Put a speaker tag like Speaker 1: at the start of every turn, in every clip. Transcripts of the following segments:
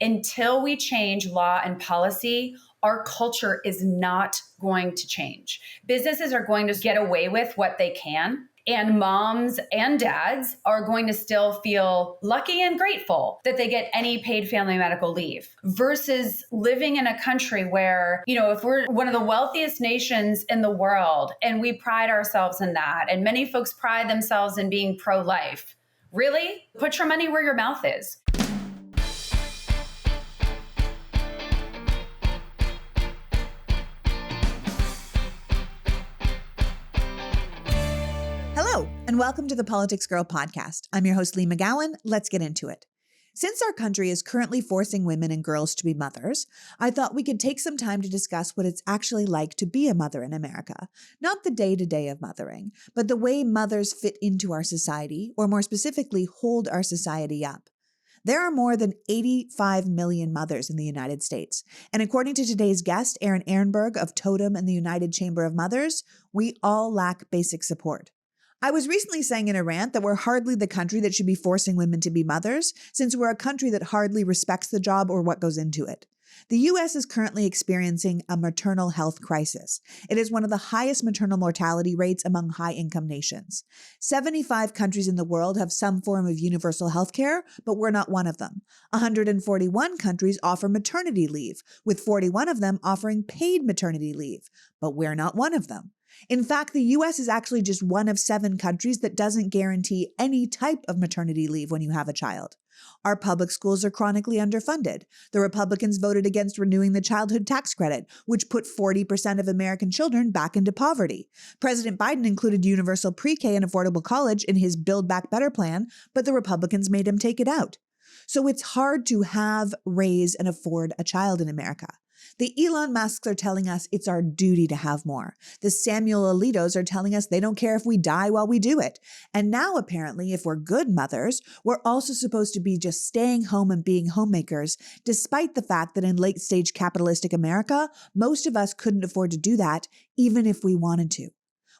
Speaker 1: until we change law and policy, our culture is not going to change. Businesses are going to get away with what they can. And moms and dads are going to still feel lucky and grateful that they get any paid family medical leave versus living in a country where, if we're one of the wealthiest nations in the world and we pride ourselves in that, and many folks pride themselves in being pro-life, really? Put your money where your mouth is.
Speaker 2: Hello, and welcome to the PoliticsGirl podcast. I'm your host, Lee McGowan. Let's get into it. Since our country is currently forcing women and girls to be mothers, I thought we could take some time to discuss what it's actually like to be a mother in America. Not the day-to-day of mothering, but the way mothers fit into our society, or more specifically, hold our society up. There are more than 85 million mothers in the United States. And according to today's guest, Erin Erenberg of Totem and the United Chamber of Mothers, we all lack basic support. I was recently saying in a rant that we're hardly the country that should be forcing women to be mothers, since we're a country that hardly respects the job or what goes into it. The U.S. is currently experiencing a maternal health crisis. It is one of the highest maternal mortality rates among high-income nations. 75 countries in the world have some form of universal health care, but we're not one of them. 141 countries offer maternity leave, with 41 of them offering paid maternity leave, but we're not one of them. In fact, the U.S. is actually just one of 7 countries that doesn't guarantee any type of maternity leave when you have a child. Our public schools are chronically underfunded. The Republicans voted against renewing the childhood tax credit, which put 40% of American children back into poverty. President Biden included universal pre-K and affordable college in his Build Back Better plan, but the Republicans made him take it out. So it's hard to have, raise, and afford a child in America. The Elon Musks are telling us it's our duty to have more. The Samuel Alitos are telling us they don't care if we die while we do it. And now, apparently, if we're good mothers, we're also supposed to be just staying home and being homemakers, despite the fact that in late-stage capitalistic America, most of us couldn't afford to do that, even if we wanted to.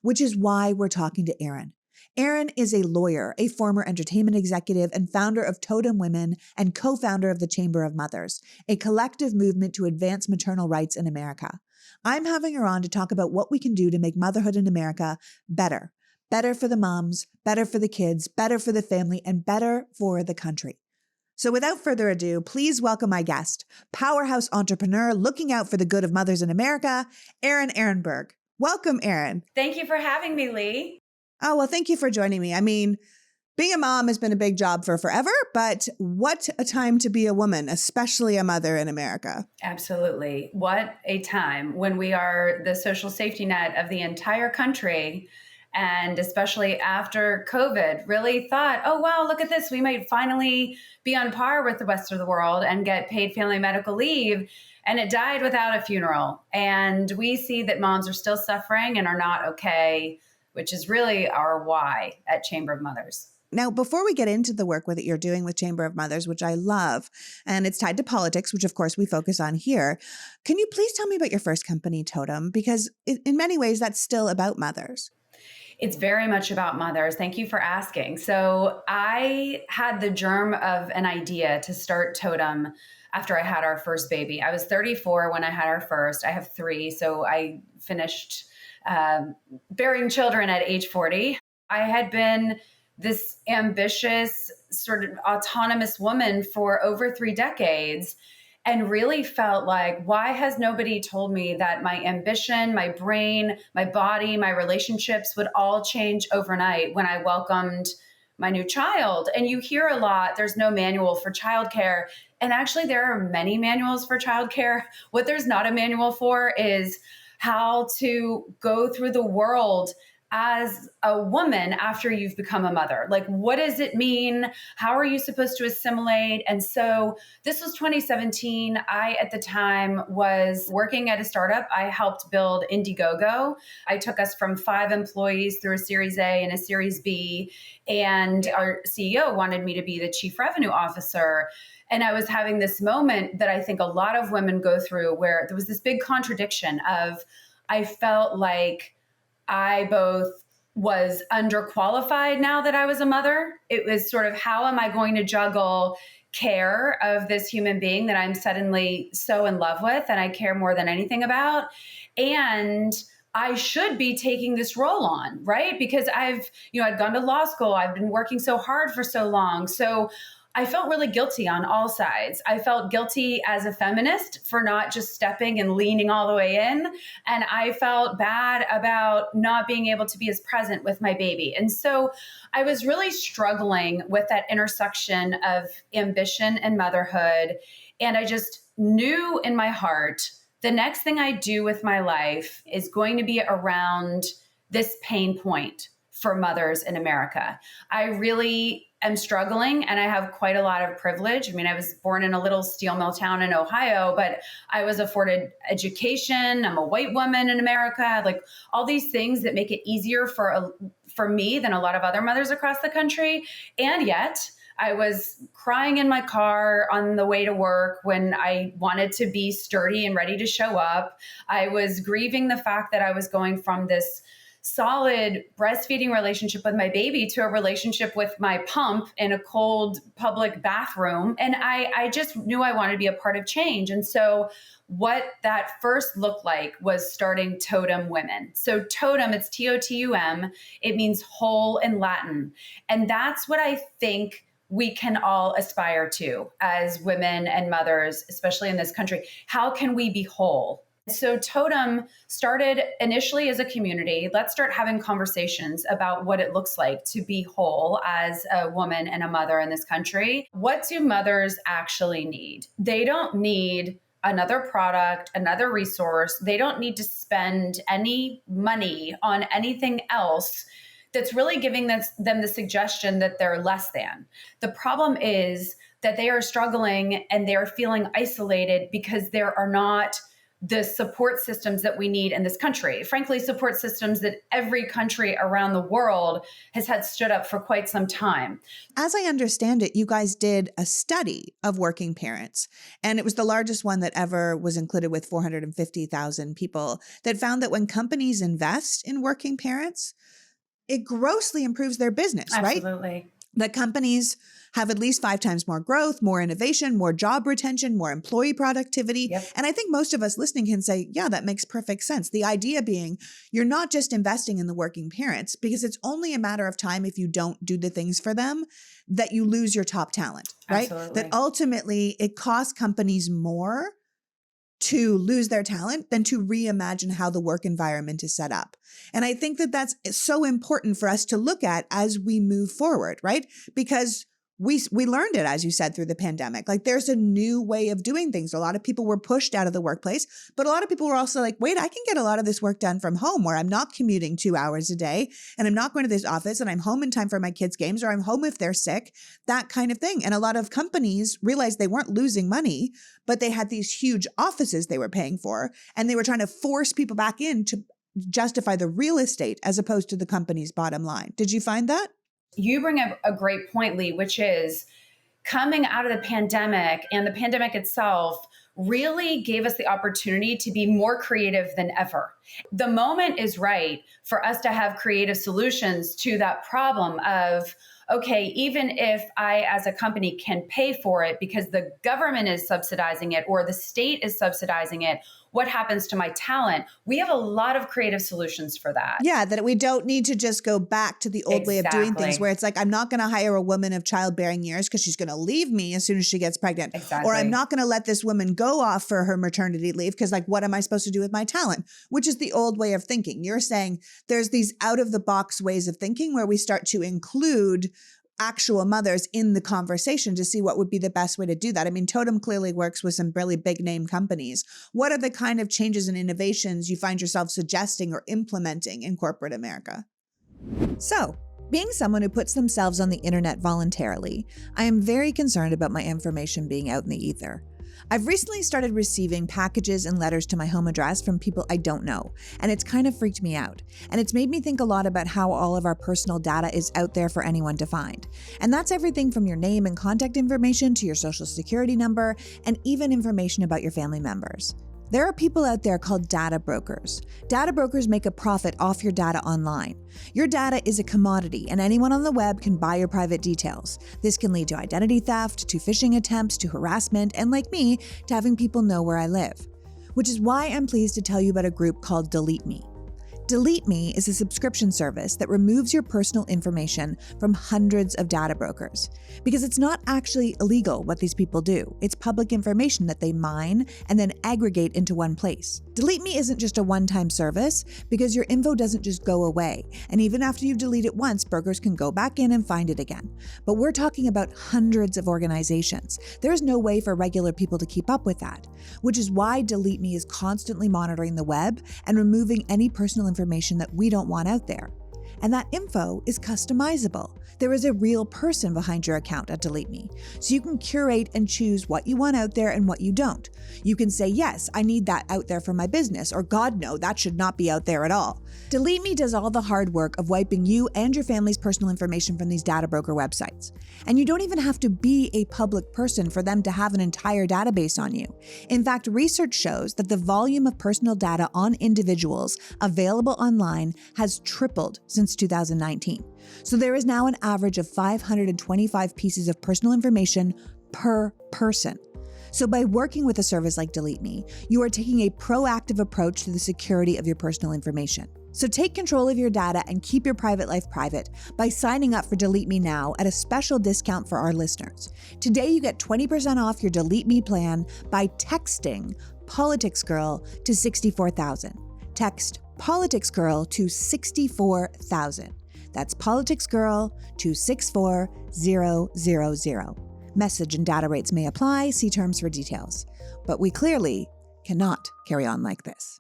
Speaker 2: Which is why we're talking to Erin. Erin is a lawyer, a former entertainment executive, and founder of Totem Women and co-founder of the Chamber of Mothers, a collective movement to advance maternal rights in America. I'm having her on to talk about what we can do to make motherhood in America better. Better for the moms, better for the kids, better for the family, and better for the country. So without further ado, please welcome my guest, powerhouse entrepreneur looking out for the good of mothers in America, Erin Erenberg. Welcome, Erin.
Speaker 1: Thank you for having me, Lee.
Speaker 2: Oh, well, thank you for joining me. I mean, being a mom has been a big job for forever, but what a time to be a woman, especially a mother in America.
Speaker 1: Absolutely. What a time when we are the social safety net of the entire country. And especially after COVID, really thought, oh, wow, look at this. We might finally be on par with the rest of the world and get paid family medical leave. And it died without a funeral. And we see that moms are still suffering and are not okay, which is really our why at Chamber of Mothers.
Speaker 2: Now, before we get into the work that you're doing with Chamber of Mothers, which I love, and it's tied to politics, which of course we focus on here, can you please tell me about your first company, Totem? Because in many ways, that's still about mothers.
Speaker 1: It's very much about mothers. Thank you for asking. So I had the germ of an idea to start Totem after I had our first baby. I was 34 when I had our first. I have 3, so I finished bearing children at age 40. I had been this ambitious, sort of autonomous woman for over 3 decades and really felt like, why has nobody told me that my ambition, my brain, my body, my relationships would all change overnight when I welcomed my new child? And you hear a lot, there's no manual for childcare. And actually, there are many manuals for childcare. What there's not a manual for is how to go through the world as a woman after you've become a mother. Like, what does it mean? How are you supposed to assimilate? And so this was 2017. I, at the time, was working at a startup. I helped build Indiegogo. I took us from 5 employees through a Series A and a Series B. And our CEO wanted me to be the chief revenue officer. And I was having this moment that I think a lot of women go through where there was this big contradiction of, I felt like I both was underqualified now that I was a mother. It was sort of, how am I going to juggle care of this human being that I'm suddenly so in love with and I care more than anything about. And I should be taking this role on, right? Because I'd gone to law school. I've been working so hard for so long. So I felt really guilty on all sides. I felt guilty as a feminist for not just stepping and leaning all the way in. And I felt bad about not being able to be as present with my baby. And so I was really struggling with that intersection of ambition and motherhood. And I just knew in my heart, the next thing I do with my life is going to be around this pain point for mothers in America. I really am struggling, and I have quite a lot of privilege. I mean, I was born in a little steel mill town in Ohio, but I was afforded education. I'm a white woman in America, like all these things that make it easier for me than a lot of other mothers across the country. And yet I was crying in my car on the way to work when I wanted to be sturdy and ready to show up. I was grieving the fact that I was going from this solid breastfeeding relationship with my baby to a relationship with my pump in a cold public bathroom. And I just knew I wanted to be a part of change. And so what that first looked like was starting Totem Women. So Totem, it's Totum. It means whole in Latin. And that's what I think we can all aspire to as women and mothers, especially in this country. How can we be whole? So Totem started initially as a community. Let's start having conversations about what it looks like to be whole as a woman and a mother in this country. What do mothers actually need? They don't need another product, another resource. They don't need to spend any money on anything else that's really giving them the suggestion that they're less than. The problem is that they are struggling and they're feeling isolated because there are not the support systems that we need in this country. Frankly, support systems that every country around the world has had stood up for quite some time.
Speaker 2: As I understand it, you guys did a study of working parents, and it was the largest one that ever was included with 450,000 people that found that when companies invest in working parents, it grossly improves their business, right?
Speaker 1: Absolutely.
Speaker 2: That companies have at least 5 times more growth, more innovation, more job retention, more employee productivity.
Speaker 1: Yep.
Speaker 2: And I think most of us listening can say, yeah, that makes perfect sense. The idea being you're not just investing in the working parents, because it's only a matter of time if you don't do the things for them that you lose your top talent, right?
Speaker 1: Absolutely.
Speaker 2: That ultimately it costs companies more to lose their talent than to reimagine how the work environment is set up. And I think that that's so important for us to look at as we move forward, right? Because we learned it, as you said, through the pandemic. Like there's a new way of doing things. A lot of people were pushed out of the workplace, but a lot of people were also like, wait, I can get a lot of this work done from home where I'm not commuting 2 hours a day and I'm not going to this office and I'm home in time for my kids' games, or I'm home if they're sick, that kind of thing. And a lot of companies realized they weren't losing money, but they had these huge offices they were paying for, and they were trying to force people back in to justify the real estate as opposed to the company's bottom line. Did you find that?
Speaker 1: You bring up a great point, Lee, which is coming out of the pandemic, and the pandemic itself really gave us the opportunity to be more creative than ever. The moment is right for us to have creative solutions to that problem of, okay, even if I as a company can pay for it because the government is subsidizing it or the state is subsidizing it, what happens to my talent? We have a lot of creative solutions for that.
Speaker 2: Yeah, that we don't need to just go back to the old way of doing things where it's like, I'm not going to hire a woman of childbearing years because she's going to leave me as soon as she gets pregnant.
Speaker 1: Exactly.
Speaker 2: Or I'm not going to let this woman go off for her maternity leave because like, what am I supposed to do with my talent? Which is the old way of thinking. You're saying there's these out of the box ways of thinking where we start to include actual mothers in the conversation to see what would be the best way to do that. I mean, Totem clearly works with some really big name companies. What are the kind of changes and innovations you find yourself suggesting or implementing in corporate America? So, being someone who puts themselves on the internet voluntarily, I am very concerned about my information being out in the ether. I've recently started receiving packages and letters to my home address from people I don't know, and it's kind of freaked me out. And it's made me think a lot about how all of our personal data is out there for anyone to find. And that's everything from your name and contact information to your social security number, and even information about your family members. There are people out there called data brokers. Data brokers make a profit off your data online. Your data is a commodity, and anyone on the web can buy your private details. This can lead to identity theft, to phishing attempts, to harassment, and like me, to having people know where I live. Which is why I'm pleased to tell you about a group called DeleteMe. DeleteMe is a subscription service that removes your personal information from hundreds of data brokers. Because it's not actually illegal what these people do. It's public information that they mine and then aggregate into one place. DeleteMe isn't just a one-time service because your info doesn't just go away. And even after you delete it once, brokers can go back in and find it again. But we're talking about hundreds of organizations. There's no way for regular people to keep up with that, which is why DeleteMe is constantly monitoring the web and removing any personal information that we don't want out there. And that info is customizable. There is a real person behind your account at DeleteMe, so you can curate and choose what you want out there and what you don't. You can say, yes, I need that out there for my business, or God, no, that should not be out there at all. DeleteMe does all the hard work of wiping you and your family's personal information from these data broker websites. And you don't even have to be a public person for them to have an entire database on you. In fact, research shows that the volume of personal data on individuals available online has tripled since 2019. So there is now an average of 525 pieces of personal information per person. So by working with a service like DeleteMe, you are taking a proactive approach to the security of your personal information. So take control of your data and keep your private life private by signing up for DeleteMe now at a special discount for our listeners. Today you get 20% off your DeleteMe plan by texting PoliticsGirl to 64,000. Text PoliticsGirl to 64,000. That's PoliticsGirl to 64000. Message and data rates may apply. See terms for details. But we clearly cannot carry on like this.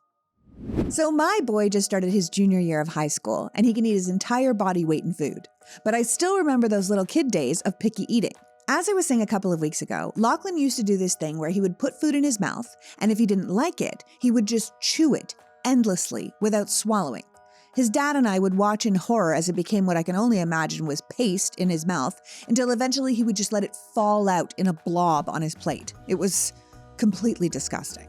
Speaker 2: So my boy just started his junior year of high school, and he can eat his entire body weight in food. But I still remember those little kid days of picky eating. As I was saying a couple of weeks ago, Lachlan used to do this thing where he would put food in his mouth, and if he didn't like it, he would just chew it endlessly without swallowing. His dad and I would watch in horror as it became what I can only imagine was paste in his mouth, until eventually he would just let it fall out in a blob on his plate. It was completely disgusting.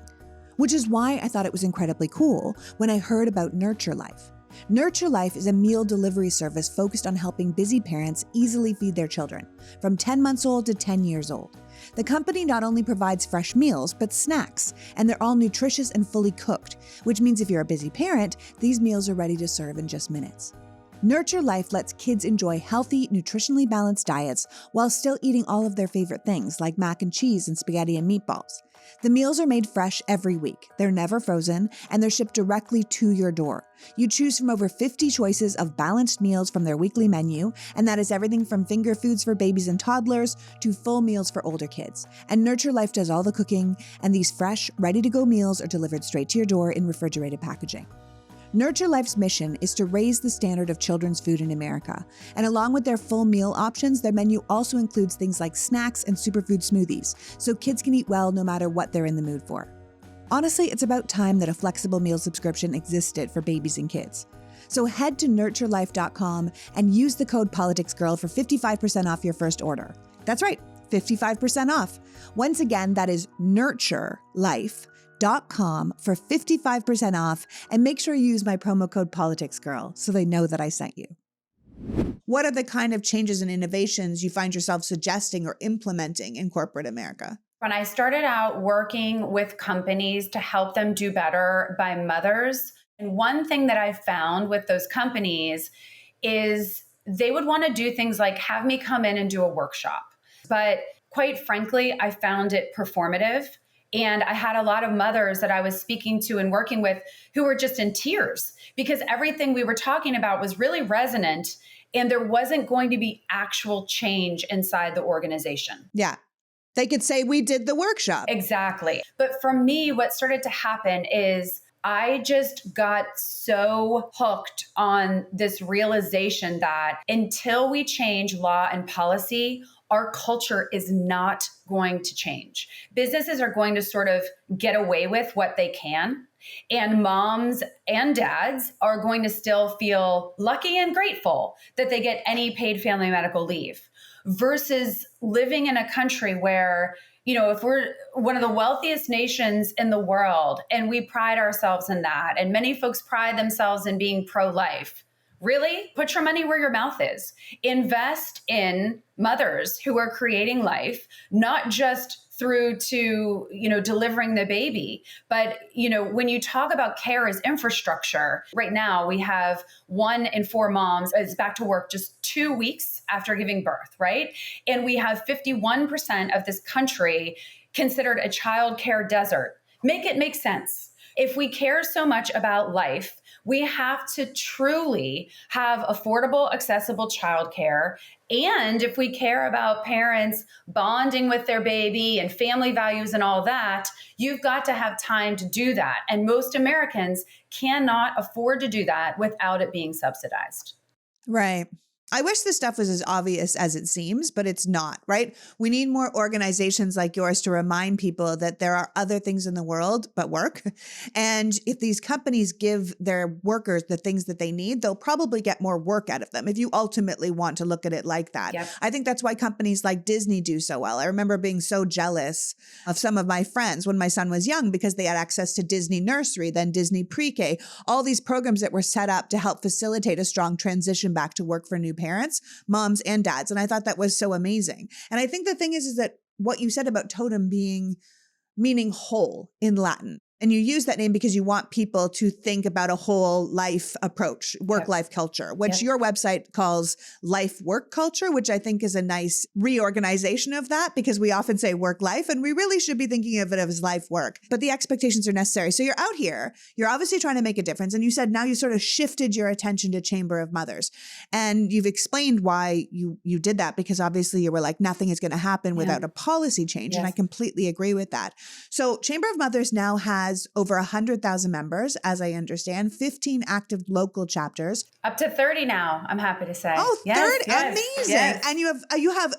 Speaker 2: Which is why I thought it was incredibly cool when I heard about Nurture Life. Nurture Life is a meal delivery service focused on helping busy parents easily feed their children, from 10 months old to 10 years old. The company not only provides fresh meals, but snacks, and they're all nutritious and fully cooked, which means if you're a busy parent, these meals are ready to serve in just minutes. Nurture Life lets kids enjoy healthy, nutritionally balanced diets while still eating all of their favorite things like mac and cheese and spaghetti and meatballs. The meals are made fresh every week. They're never frozen, and they're shipped directly to your door. You choose from over 50 choices of balanced meals from their weekly menu, and that is everything from finger foods for babies and toddlers to full meals for older kids. And Nurture Life does all the cooking, and these fresh, ready-to-go meals are delivered straight to your door in refrigerated packaging. Nurture Life's mission is to raise the standard of children's food in America. And along with their full meal options, their menu also includes things like snacks and superfood smoothies, so kids can eat well no matter what they're in the mood for. Honestly, it's about time that a flexible meal subscription existed for babies and kids. So head to nurturelife.com and use the code PoliticsGirl for 55% off your first order. That's right, 55% off. Once again, that is nurturelife.com for 55% off, and make sure you use my promo code PoliticsGirl so they know that I sent you. What are the kind of changes and innovations you find yourself suggesting or implementing in corporate America?
Speaker 1: When I started out working with companies to help them do better by mothers, and one thing that I found with those companies is they would want to do things like have me come in and do a workshop. But quite frankly, I found it performative. And I had a lot of mothers that I was speaking to and working with who were just in tears because everything we were talking about was really resonant and there wasn't going to be actual change inside the organization.
Speaker 2: Yeah. They could say we did the workshop.
Speaker 1: Exactly. But for me, what started to happen is I just got so hooked on this realization that until we change law and policy, our culture is not going to change. Businesses are going to sort of get away with what they can. And moms and dads are going to still feel lucky and grateful that they get any paid family medical leave versus living in a country where If we're one of the wealthiest nations in the world and we pride ourselves in that, and many folks pride themselves in being pro-life, really put your money where your mouth is. Invest in mothers who are creating life, not just through to, delivering the baby. But, when you talk about care as infrastructure, right now we have 1 in 4 moms is back to work just 2 weeks after giving birth, right? And we have 51% of this country considered a child care desert. Make it make sense. If we care so much about life, we have to truly have affordable, accessible childcare. And if we care about parents bonding with their baby and family values and all that, you've got to have time to do that. And most Americans cannot afford to do that without it being subsidized.
Speaker 2: Right. I wish this stuff was as obvious as it seems, but it's not, right? We need more organizations like yours to remind people that there are other things in the world but work. And if these companies give their workers the things that they need, they'll probably get more work out of them if you ultimately want to look at it like that.
Speaker 1: Yep.
Speaker 2: I think that's why companies like Disney do so well. I remember being so jealous of some of my friends when my son was young because they had access to Disney Nursery, then Disney Pre-K, all these programs that were set up to help facilitate a strong transition back to work for new parents, moms and dads. And I thought that was so amazing. And I think the thing is that what you said about totem meaning whole in Latin. And you use that name because you want people to think about a whole life approach, work-life culture, which your website calls life-work culture, which I think is a nice reorganization of that because we often say work-life and we really should be thinking of it as life-work. But the expectations are necessary. So you're out here, you're obviously trying to make a difference. And you said now you sort of shifted your attention to Chamber of Mothers. And you've explained why you did that because obviously you were like, nothing is going to happen without a policy change. And I completely agree with that. So Chamber of Mothers now has over 100,000 members, as I understand, 15 active local chapters.
Speaker 1: Up to 30 now, I'm happy to say.
Speaker 2: Oh,
Speaker 1: yes,
Speaker 2: 30?
Speaker 1: yes,
Speaker 2: Amazing.
Speaker 1: yes.
Speaker 2: And you have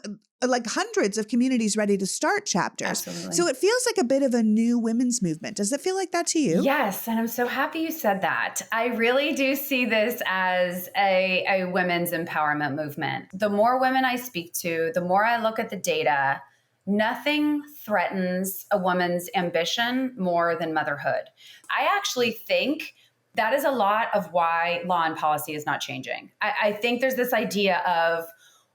Speaker 2: like hundreds of communities ready to start chapters.
Speaker 1: Absolutely.
Speaker 2: So it feels like a bit of a new women's movement. Does it feel like that to you?
Speaker 1: Yes. And I'm so happy you said that. I really do see this as a women's empowerment movement. The more women I speak to, the more I look at the data, nothing threatens a woman's ambition more than motherhood. I actually think that is a lot of why law and policy is not changing. I think there's this idea of,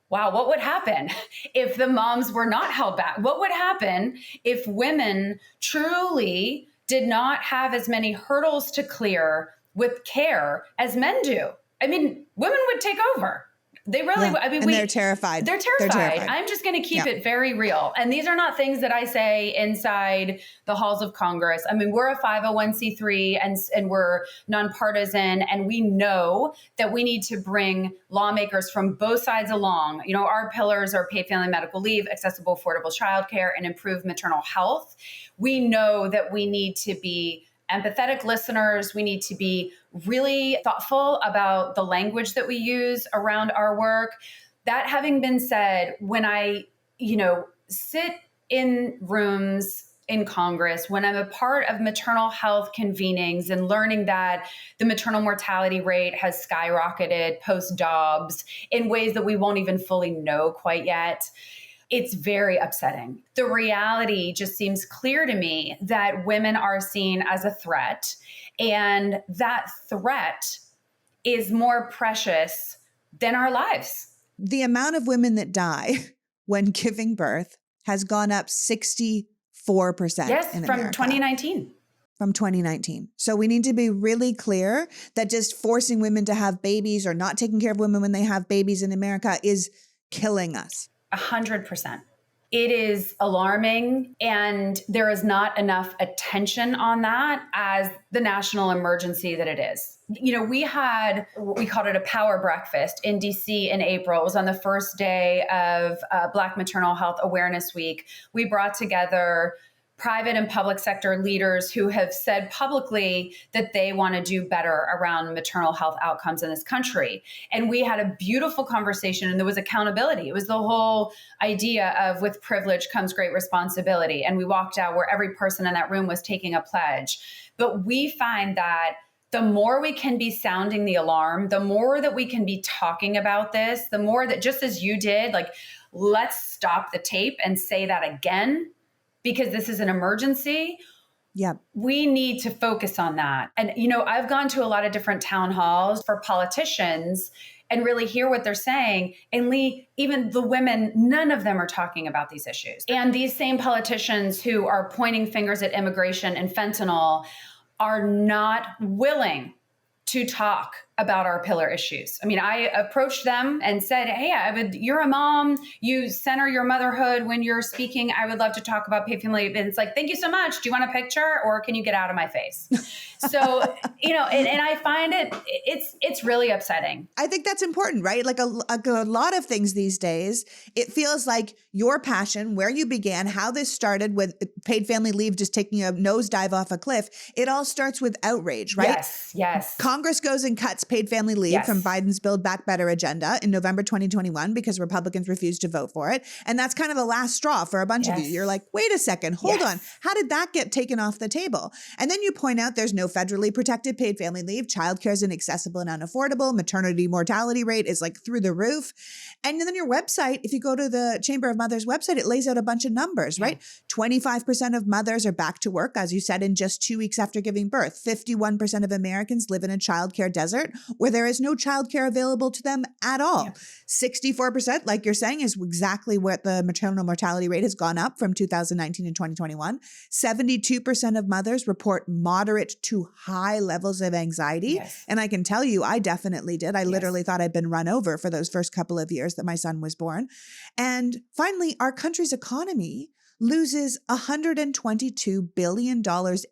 Speaker 1: wow, what would happen if the moms were not held back? What would happen if women truly did not have as many hurdles to clear with care as men do? I mean, women would take over. They really,
Speaker 2: they're terrified.
Speaker 1: They're terrified. I'm just going to keep it very real. And these are not things that I say inside the halls of Congress. I mean, we're a 501c3 and we're nonpartisan. And we know that we need to bring lawmakers from both sides along. Our pillars are paid family medical leave, accessible, affordable childcare, and improved maternal health. We know that we need to be empathetic listeners. We need to be really thoughtful about the language that we use around our work. That having been said, when I, sit in rooms in Congress, when I'm a part of maternal health convenings and learning that the maternal mortality rate has skyrocketed post-Dobbs in ways that we won't even fully know quite yet, it's very upsetting. The reality just seems clear to me that women are seen as a threat, and that threat is more precious than our lives.
Speaker 2: The amount of women that die when giving birth has gone up 64% in
Speaker 1: from
Speaker 2: America.
Speaker 1: 2019.
Speaker 2: From 2019. So we need to be really clear that just forcing women to have babies or not taking care of women when they have babies in America is killing us.
Speaker 1: 100%. It is alarming, and there is not enough attention on that as the national emergency that it is. We called it a power breakfast in DC in April. It was on the first day of Black Maternal Health Awareness Week. We brought together private and public sector leaders who have said publicly that they want to do better around maternal health outcomes in this country. And we had a beautiful conversation, and there was accountability. It was the whole idea of with privilege comes great responsibility. And we walked out where every person in that room was taking a pledge. But we find that the more we can be sounding the alarm, the more that we can be talking about this, the more that, just as you did, like, let's stop the tape and say that again. because this is an emergency.
Speaker 2: Yeah.
Speaker 1: We need to focus on that. And, you know, I've gone to a lot of different town halls for politicians and really hear what they're saying. And Lee, even the women, none of them are talking about these issues. And these same politicians who are pointing fingers at immigration and fentanyl are not willing to talk about our pillar issues. I mean, I approached them and said, hey, you're a mom, you center your motherhood when you're speaking. I would love to talk about paid family leave. And it's like, thank you so much. Do you want a picture or can you get out of my face? So, you know, and I find it's really upsetting.
Speaker 2: I think that's important, right? Like a lot of things these days, it feels like your passion, where you began, how this started with paid family leave just taking a nosedive off a cliff. It all starts with outrage, right?
Speaker 1: Yes.
Speaker 2: Congress goes and cuts paid family leave from Biden's Build Back Better agenda in November 2021 because Republicans refused to vote for it. And that's kind of the last straw for a bunch of you. You're like, wait a second, hold on. How did that get taken off the table? And then you point out there's no federally protected paid family leave. Childcare is inaccessible and unaffordable. Maternity mortality rate is like through the roof. And then your website, if you go to the Chamber of Mothers website, it lays out a bunch of numbers, right? 25% of mothers are back to work, as you said, in just 2 weeks after giving birth. 51% of Americans live in a childcare desert where there is no childcare available to them at all. 64%, like you're saying, is exactly what the maternal mortality rate has gone up from 2019 to 2021. 72% of mothers report moderate to high levels of anxiety. And I can tell you, I definitely did. I literally thought I'd been run over for those first couple of years that my son was born. And finally, our country's economy loses $122 billion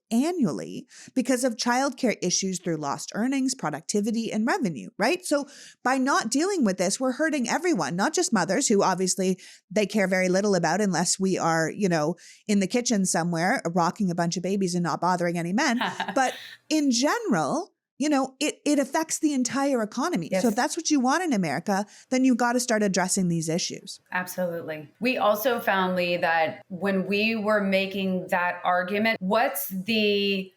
Speaker 2: annually because of childcare issues through lost earnings, productivity, and revenue, right? So by not dealing with this, we're hurting everyone, not just mothers who obviously they care very little about unless we are, you know, in the kitchen somewhere rocking a bunch of babies and not bothering any men. But in general, you know, it affects the entire economy. So if that's what you want in America, then you've got to start addressing these issues.
Speaker 1: Absolutely. We also found, Lee, that when we were making that argument, what's the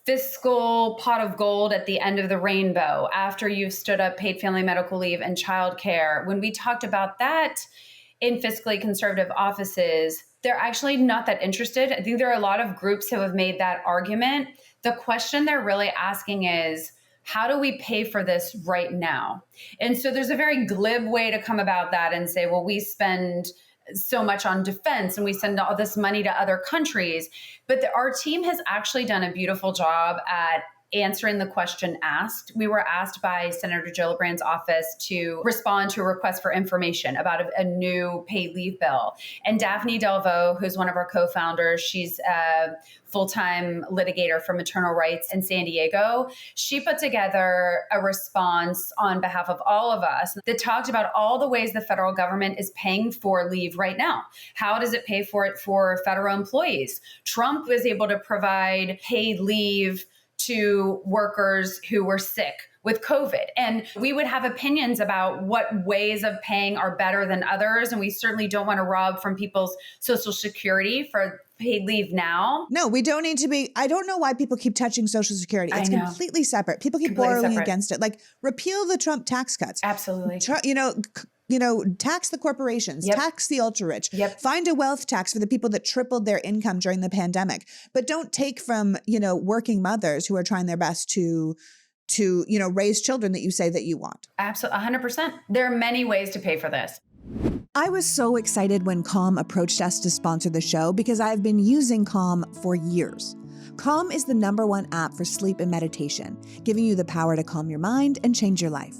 Speaker 1: fiscal pot of gold at the end of the rainbow after you've stood up paid family medical leave and childcare? When we talked about that in fiscally conservative offices, they're actually not that interested. I think there are a lot of groups who have made that argument. The question they're really asking is, how do we pay for this right now? And so there's a very glib way to come about that and say, well, we spend so much on defense and we send all this money to other countries. But our team has actually done a beautiful job at answering the question asked. We were asked by Senator Gillibrand's office to respond to a request for information about a new paid leave bill. And Daphne Delvaux, who's one of our co-founders, she's a full-time litigator for maternal rights in San Diego. She put together a response on behalf of all of us that talked about all the ways the federal government is paying for leave right now. How does it pay for it for federal employees? Trump was able to provide paid leave to workers who were sick with COVID. And we would have opinions about what ways of paying are better than others. And we certainly don't want to rob from people's Social Security for paid leave now.
Speaker 2: No, we don't need to be. I don't know why people keep touching Social Security. It's completely separate. People keep borrowing against it. Like repeal the Trump tax cuts.
Speaker 1: Absolutely.
Speaker 2: Tax the corporations, tax the ultra rich, find a wealth tax for the people that tripled their income during the pandemic, but don't take from, working mothers who are trying their best to raise children that you say that you want.
Speaker 1: Absolutely. 100%. There are many ways to pay for this.
Speaker 2: I was so excited when Calm approached us to sponsor the show because I've been using Calm for years. Calm is the #1 app for sleep and meditation, giving you the power to calm your mind and change your life.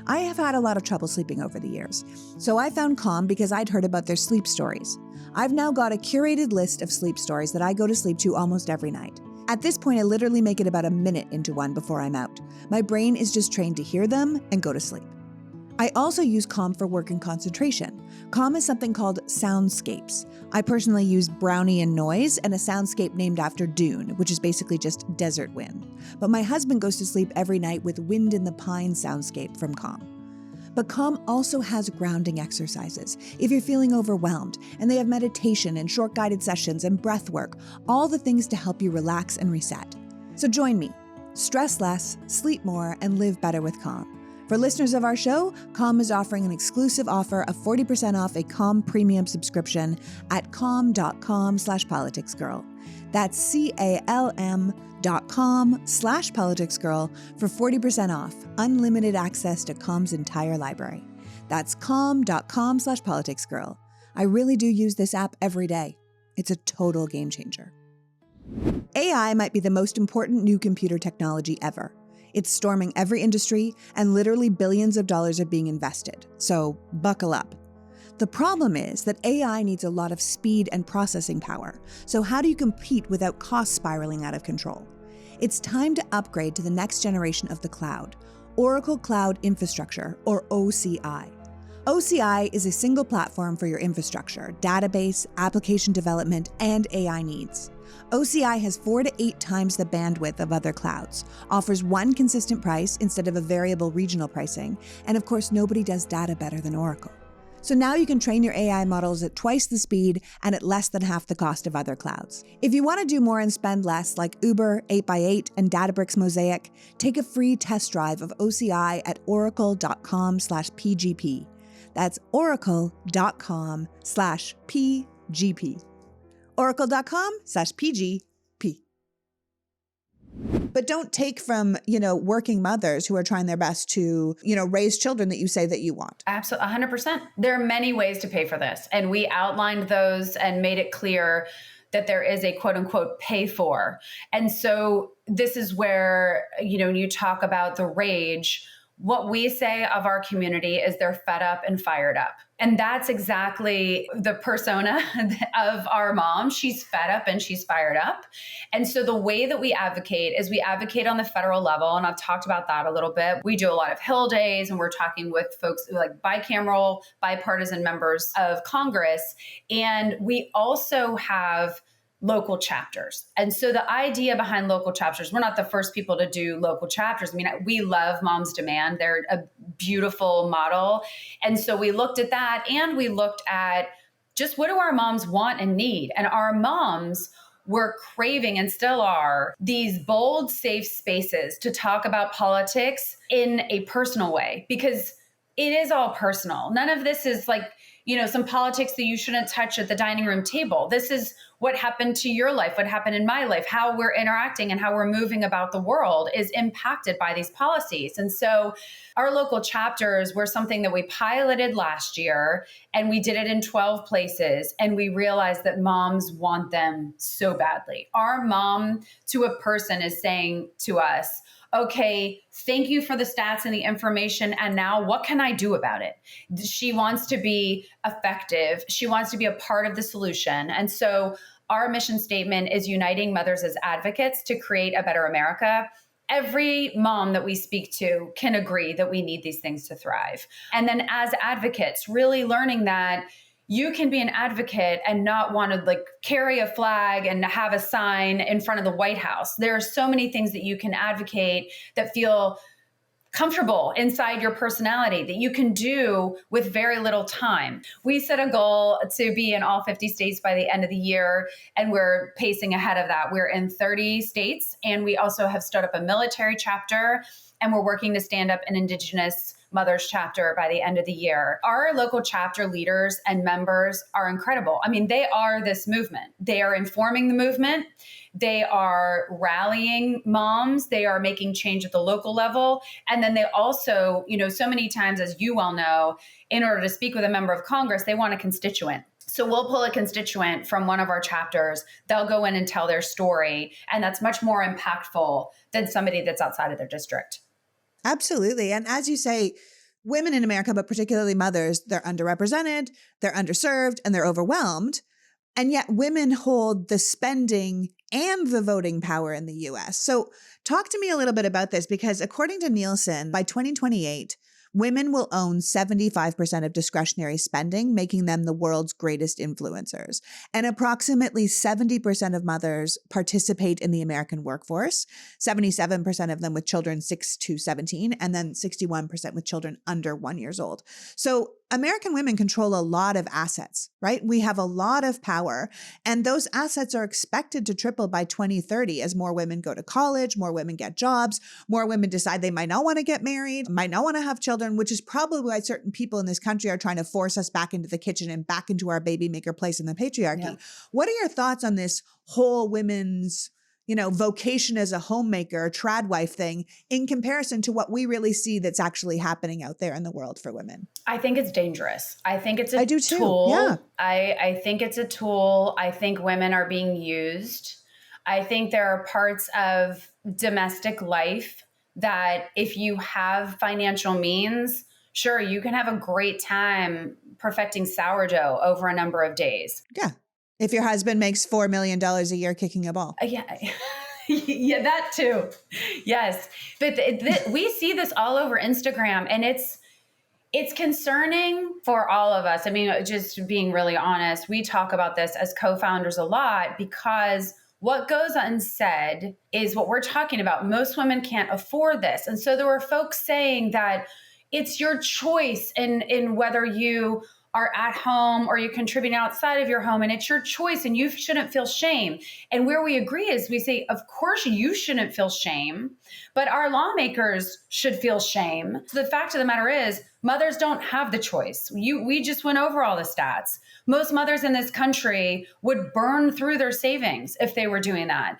Speaker 2: I have had a lot of trouble sleeping over the years, so I found Calm because I'd heard about their sleep stories. I've now got a curated list of sleep stories that I go to sleep to almost every night. At this point, I literally make it about a minute into one before I'm out. My brain is just trained to hear them and go to sleep. I also use Calm for work and concentration. Calm is something called soundscapes. I personally use Brownie and Noise and a soundscape named after Dune, which is basically just desert wind. But my husband goes to sleep every night with Wind in the Pine soundscape from Calm. But Calm also has grounding exercises if you're feeling overwhelmed, and they have meditation and short guided sessions and breath work, all the things to help you relax and reset. So join me. Stress less, sleep more, and live better with Calm. For listeners of our show, Calm is offering an exclusive offer of 40% off a Calm premium subscription at calm.com/politicsgirl. That's CALM.com/politicsgirl for 40% off, unlimited access to Calm's entire library. That's calm.com/politicsgirl. I really do use this app every day. It's a total game changer. AI might be the most important new computer technology ever. It's storming every industry, and literally billions of dollars are being invested. So buckle up. The problem is that AI needs a lot of speed and processing power. So how do you compete without costs spiraling out of control? It's time to upgrade to the next generation of the cloud, Oracle Cloud Infrastructure, or OCI. OCI is a single platform for your infrastructure, database, application development, and AI needs. OCI has 4 to 8 times the bandwidth of other clouds, offers one consistent price instead of a variable regional pricing, and of course, nobody does data better than Oracle. So now you can train your AI models at twice the speed and at less than half the cost of other clouds. If you want to do more and spend less, like Uber, 8x8, and Databricks Mosaic, take a free test drive of OCI at oracle.com/PGP. That's oracle.com/PGP. oracle.com/PGP. But don't take from, working mothers who are trying their best to, raise children that you say that you want.
Speaker 1: Absolutely, 100%. There are many ways to pay for this. And we outlined those and made it clear that there is a quote unquote pay for. And so this is where, when you talk about the rage, what we say of our community is they're fed up and fired up. And that's exactly the persona of our mom. She's fed up and she's fired up. And so the way that we advocate is we advocate on the federal level. And I've talked about that a little bit. We do a lot of Hill days, and we're talking with folks like bicameral, bipartisan members of Congress. And we also have local chapters. And so the idea behind local chapters, we're not the first people to do local chapters. I mean, we love Moms Demand. They're a beautiful model. And so we looked at that, and we looked at just what do our moms want and need? And our moms were craving, and still are, these bold, safe spaces to talk about politics in a personal way, because it is all personal. None of this is like, some politics that you shouldn't touch at the dining room table. This is what happened to your life, what happened in my life, how we're interacting and how we're moving about the world is impacted by these policies. And so our local chapters were something that we piloted last year, and we did it in 12 places. And we realized that moms want them so badly. Our mom to a person is saying to us, okay, thank you for the stats and the information. And now what can I do about it? She wants to be effective. She wants to be a part of the solution. And so our mission statement is uniting mothers as advocates to create a better America. Every mom that we speak to can agree that we need these things to thrive. And then as advocates, really learning that you can be an advocate and not want to carry a flag and have a sign in front of the White House. There are so many things that you can advocate that feel comfortable inside your personality that you can do with very little time. We set a goal to be in all 50 states by the end of the year, and we're pacing ahead of that. We're in 30 states, and we also have stood up a military chapter, and we're working to stand up an Indigenous Mothers chapter by the end of the year. Our local chapter leaders and members are incredible. I mean, they are this movement. They are informing the movement. They are rallying moms. They are making change at the local level. And then they also, so many times, as you well know, in order to speak with a member of Congress, they want a constituent. So we'll pull a constituent from one of our chapters. They'll go in and tell their story. And that's much more impactful than somebody that's outside of their district.
Speaker 2: Absolutely. And as you say, women in America, but particularly mothers, they're underrepresented, they're underserved, and they're overwhelmed. And yet women hold the spending and the voting power in the US. So talk to me a little bit about this, because according to Nielsen, by 2028, women will own 75% of discretionary spending, making them the world's greatest influencers. And approximately 70% of mothers participate in the American workforce, 77% of them with children 6 to 17, and then 61% with children under 1 year old. So American women control a lot of assets, right? We have a lot of power, and those assets are expected to triple by 2030 as more women go to college, more women get jobs, more women decide they might not want to get married, might not want to have children, which is probably why certain people in this country are trying to force us back into the kitchen and back into our baby maker place in the patriarchy.
Speaker 1: Yeah.
Speaker 2: What are your thoughts on this whole women's vocation as a homemaker, trad wife thing in comparison to what we really see that's actually happening out there in the world for women?
Speaker 1: I think it's dangerous. I think it's a
Speaker 2: I do too.
Speaker 1: tool.
Speaker 2: Yeah.
Speaker 1: I think it's a tool. I think women are being used. I think there are parts of domestic life that if you have financial means, sure, you can have a great time perfecting sourdough over a number of days.
Speaker 2: Yeah. If your husband makes $4 million a year kicking a ball.
Speaker 1: Yeah. Yeah, that too. Yes. But we see this all over Instagram, and it's concerning for all of us. I mean, just being really honest, we talk about this as co-founders a lot because what goes unsaid is what we're talking about. Most women can't afford this. And so there were folks saying that it's your choice in whether you are at home or you're contributing outside of your home, and it's your choice and you shouldn't feel shame. And where we agree is we say, of course you shouldn't feel shame, but our lawmakers should feel shame. So the fact of the matter is mothers don't have the choice. We just went over all the stats. Most mothers in this country would burn through their savings if they were doing that.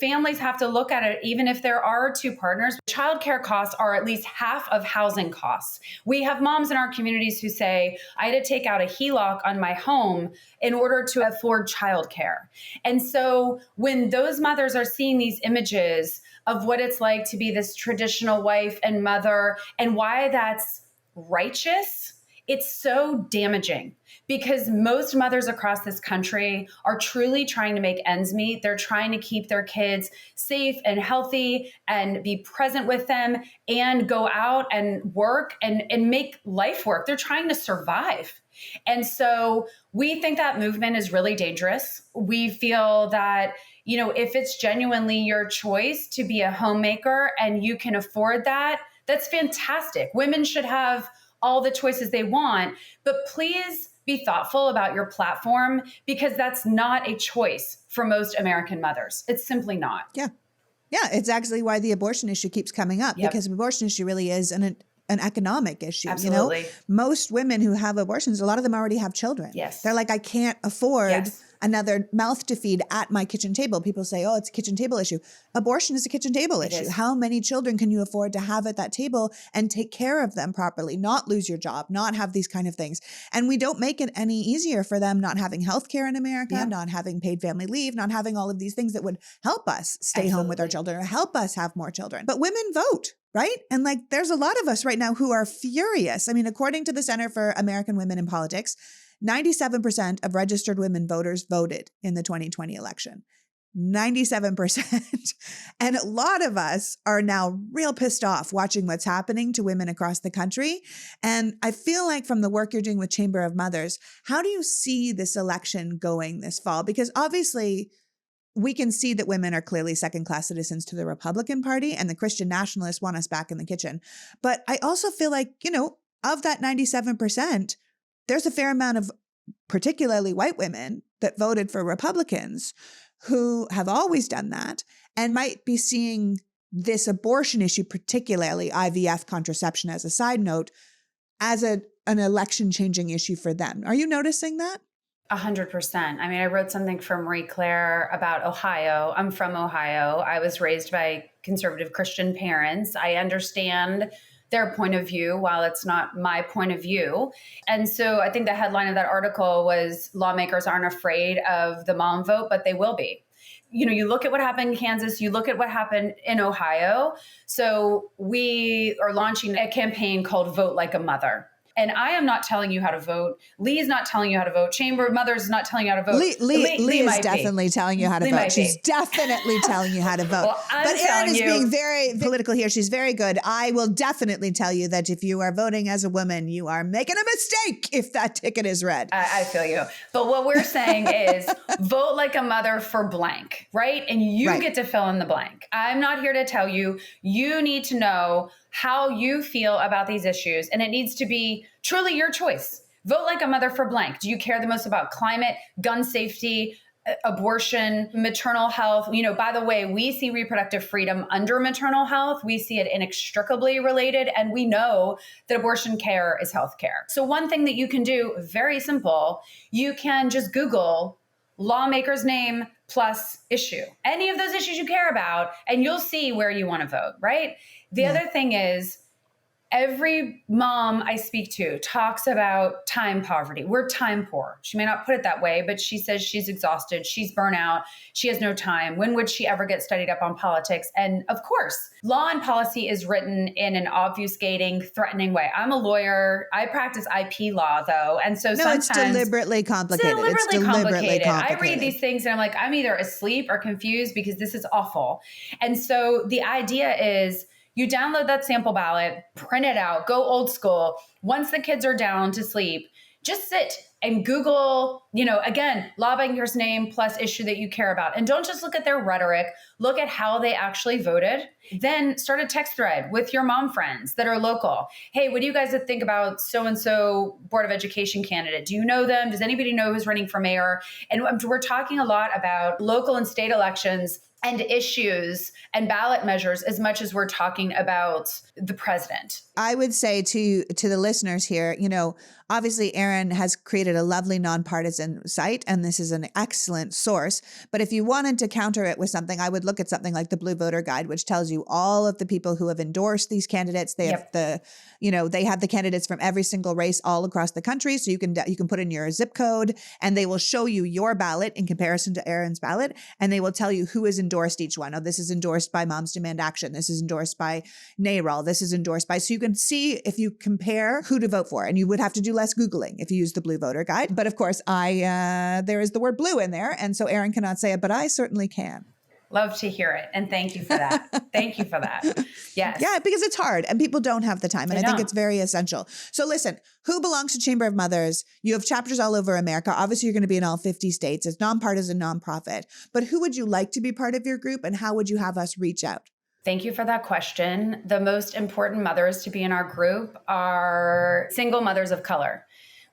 Speaker 1: Families have to look at it, even if there are two partners. Childcare costs are at least half of housing costs. We have moms in our communities who say, I had to take out a HELOC on my home in order to afford childcare. And so when those mothers are seeing these images of what it's like to be this traditional wife and mother and why that's righteous, it's so damaging because most mothers across this country are truly trying to make ends meet. They're trying to keep their kids safe and healthy and be present with them and go out and work and make life work. They're trying to survive. And so we think that movement is really dangerous. We feel that, if it's genuinely your choice to be a homemaker and you can afford that, that's fantastic. Women should have all the choices they want, but please be thoughtful about your platform because that's not a choice for most American mothers. It's simply not.
Speaker 2: Yeah. Yeah. It's actually why the abortion issue keeps coming up because the abortion issue really is an economic issue.
Speaker 1: Absolutely.
Speaker 2: Most women who have abortions, a lot of them already have children.
Speaker 1: Yes.
Speaker 2: They're like, I can't afford another mouth to feed at my kitchen table. People say, oh, it's a kitchen table issue. Abortion is a kitchen table issue. How many children can you afford to have at that table and take care of them properly, not lose your job, not have these kind of things? And we don't make it any easier for them not having healthcare in America, not having paid family leave, not having all of these things that would help us stay home with our children or help us have more children. But women vote. Right? And there's a lot of us right now who are furious. I mean, according to the Center for American Women in Politics, 97% of registered women voters voted in the 2020 election. 97%. And a lot of us are now real pissed off watching what's happening to women across the country. And I feel like from the work you're doing with Chamber of Mothers, how do you see this election going this fall? Because obviously, we can see that women are clearly second-class citizens to the Republican Party and the Christian nationalists want us back in the kitchen. But I also feel like, of that 97%, there's a fair amount of particularly white women that voted for Republicans who have always done that and might be seeing this abortion issue, particularly IVF contraception as a side note, as an election-changing issue for them. Are you noticing that?
Speaker 1: 100%. I mean, I wrote something for Marie Claire about Ohio. I'm from Ohio. I was raised by conservative Christian parents. I understand their point of view while it's not my point of view. And so I think the headline of that article was lawmakers aren't afraid of the mom vote, but they will be. You look at what happened in Kansas, you look at what happened in Ohio. So we are launching a campaign called Vote Like a Mother. And I am not telling you how to vote. Lee's not telling you how to vote. Chamber of Mothers is not telling you how to vote.
Speaker 2: Lee is definitely telling you how to vote. She's definitely telling you how to vote.
Speaker 1: Well,
Speaker 2: but Erin is being very political here. She's very good. I will definitely tell you that if you are voting as a woman, you are making a mistake if that ticket is red.
Speaker 1: I feel you. But what we're saying is vote like a mother for blank, right? And you get to fill in the blank. I'm not here to tell you. You need to know how you feel about these issues. And it needs to be truly your choice. Vote like a mother for blank. Do you care the most about climate, gun safety, abortion, maternal health? By the way, we see reproductive freedom under maternal health. We see it inextricably related. And we know that abortion care is health care. So one thing that you can do, very simple, you can just Google lawmaker's name plus issue, any of those issues you care about, and you'll see where you want to vote, right? The other thing is, every mom I speak to talks about time poverty. We're time poor. She may not put it that way, but she says she's exhausted. She's burnt out. She has no time. When would she ever get studied up on politics? And of course, law and policy is written in an obfuscating, threatening way. I'm a lawyer. I practice IP law, though. And so sometimes
Speaker 2: it's deliberately complicated.
Speaker 1: It's deliberately complicated. I read these things and I'm like, I'm either asleep or confused because this is awful. And so the idea is, you download that sample ballot, print it out, go old school. Once the kids are down to sleep, just sit and Google, again, lawmaker's name plus issue that you care about. And don't just look at their rhetoric, look at how they actually voted. Then start a text thread with your mom friends that are local. Hey, what do you guys think about so-and-so Board of Education candidate? Do you know them? Does anybody know who's running for mayor? And we're talking a lot about local and state elections and issues and ballot measures as much as we're talking about the president.
Speaker 2: I would say to the listeners here, obviously Erin has created a lovely nonpartisan site, and this is an excellent source. But if you wanted to counter it with something, I would look at something like the Blue Voter Guide, which tells you all of the people who have endorsed these candidates. They have they have the candidates from every single race all across the country. So you can put in your zip code and they will show you your ballot in comparison to Erin's ballot. And they will tell you who has endorsed each one. Oh, this is endorsed by Moms Demand Action. This is endorsed by NARAL. This is endorsed by, so you can see if you compare who to vote for. And you would have to do less Googling if you use the Blue Voter Guide. But of course, there is the word blue in there. And so Erin cannot say it, but I certainly can.
Speaker 1: Love to hear it. And thank you for that. Thank you for that. Yes.
Speaker 2: Yeah, because it's hard and people don't have the time. And I think it's very essential. So listen, who belongs to Chamber of Mothers? You have chapters all over America. Obviously, you're going to be in all 50 states. It's nonpartisan, nonprofit. But who would you like to be part of your group, and how would you have us reach out?
Speaker 1: Thank you for that question. The most important mothers to be in our group are single mothers of color.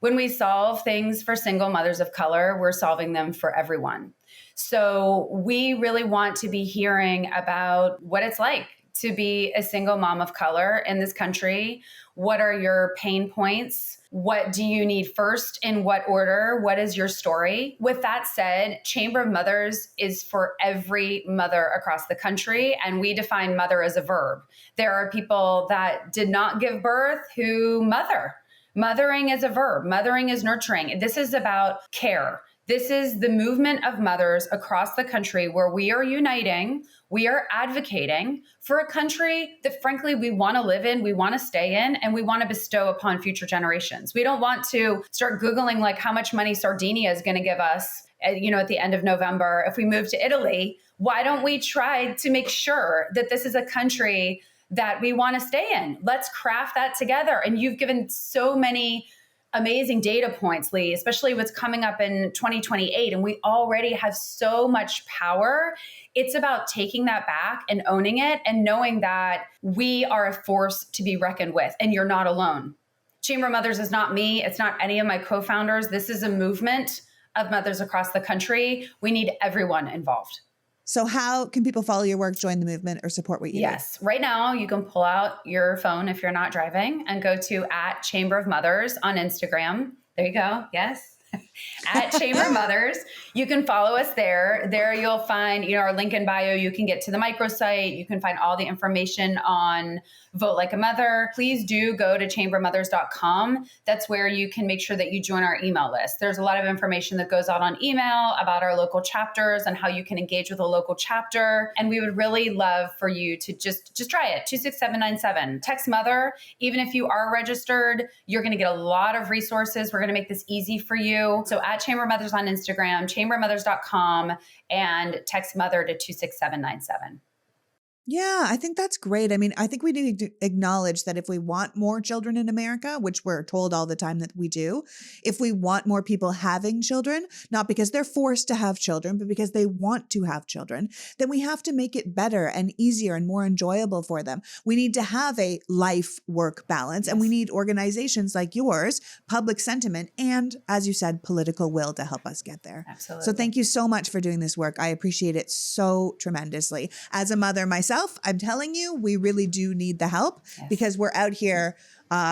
Speaker 1: When we solve things for single mothers of color, we're solving them for everyone. So we really want to be hearing about what it's like to be a single mom of color in this country. What are your pain points? What do you need first? In what order? What is your story? With that said, Chamber of Mothers is for every mother across the country, and we define mother as a verb. There are people that did not give birth who mother. Mothering is a verb. Mothering is nurturing. This is about care. This is the movement of mothers across the country where we are uniting, we are advocating for a country that frankly we want to live in, we want to stay in, and we want to bestow upon future generations. We don't want to start Googling like how much money Sardinia is going to give us, at the end of November if we move to Italy. Why don't we try to make sure that this is a country that we want to stay in? Let's craft that together. And you've given so many amazing data points, Lee, especially what's coming up in 2028. And we already have so much power. It's about taking that back and owning it and knowing that we are a force to be reckoned with, and you're not alone. Chamber of Mothers is not me. It's not any of my co-founders. This is a movement of mothers across the country. We need everyone involved.
Speaker 2: So how can people follow your work, join the movement, or support what you do?
Speaker 1: Yes. Right now, you can pull out your phone if you're not driving and go to @Chamber of Mothers on Instagram. There you go. Yes. @Chamber of Mothers. You can follow us there. There you'll find, our link in bio. You can get to the microsite. You can find all the information on Vote Like a Mother. Please do go to chamberofmothers.com. That's where you can make sure that you join our email list. There's a lot of information that goes out on email about our local chapters and how you can engage with a local chapter. And we would really love for you to just try it. 26797. Text mother. Even if you are registered, you're going to get a lot of resources. We're going to make this easy for you. So @Chamber of Mothers on Instagram, chamberofmothers.com, and text mother to 26797.
Speaker 2: Yeah, I think that's great. I mean, I think we need to acknowledge that if we want more children in America, which we're told all the time that we do, if we want more people having children, not because they're forced to have children, but because they want to have children, then we have to make it better and easier and more enjoyable for them. We need to have a life-work balance, and we need organizations like yours, public sentiment, and, as you said, political will to help us get there.
Speaker 1: Absolutely.
Speaker 2: So thank you so much for doing this work. I appreciate it so tremendously. As a mother myself, I'm telling you, we really do need the help because we're out here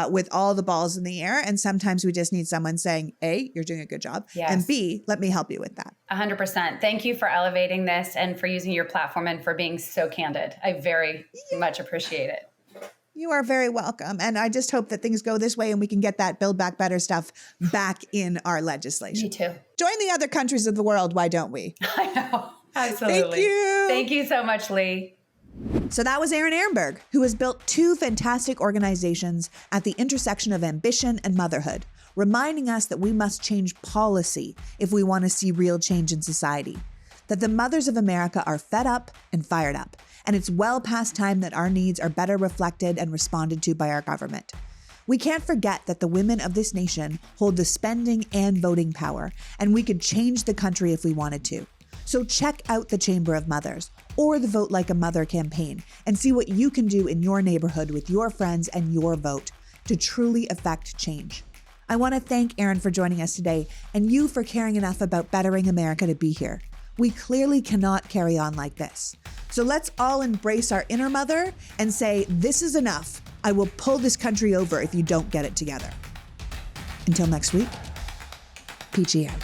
Speaker 2: with all the balls in the air. And sometimes we just need someone saying, A, you're doing a good job.
Speaker 1: Yes.
Speaker 2: And B, let me help you with that.
Speaker 1: 100%. Thank you for elevating this and for using your platform and for being so candid. I very much appreciate it.
Speaker 2: You are very welcome. And I just hope that things go this way and we can get that Build Back Better stuff back in our legislation.
Speaker 1: Me too.
Speaker 2: Join the other countries of the world. Why don't we?
Speaker 1: I know. Absolutely.
Speaker 2: Thank you.
Speaker 1: Thank you so much, Lee.
Speaker 2: So that was Erin Erenberg, who has built 2 fantastic organizations at the intersection of ambition and motherhood, reminding us that we must change policy if we want to see real change in society, that the mothers of America are fed up and fired up, and it's well past time that our needs are better reflected and responded to by our government. We can't forget that the women of this nation hold the spending and voting power, and we could change the country if we wanted to. So check out the Chamber of Mothers or the Vote Like a Mother campaign and see what you can do in your neighborhood with your friends and your vote to truly affect change. I want to thank Erin for joining us today and you for caring enough about bettering America to be here. We clearly cannot carry on like this. So let's all embrace our inner mother and say, this is enough. I will pull this country over if you don't get it together. Until next week, PG out.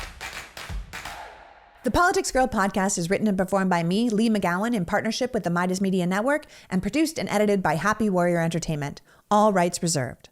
Speaker 2: The Politics Girl podcast is written and performed by me, Lee McGowan, in partnership with the Meidas Media Network, and produced and edited by Happy Warrior Entertainment. All rights reserved.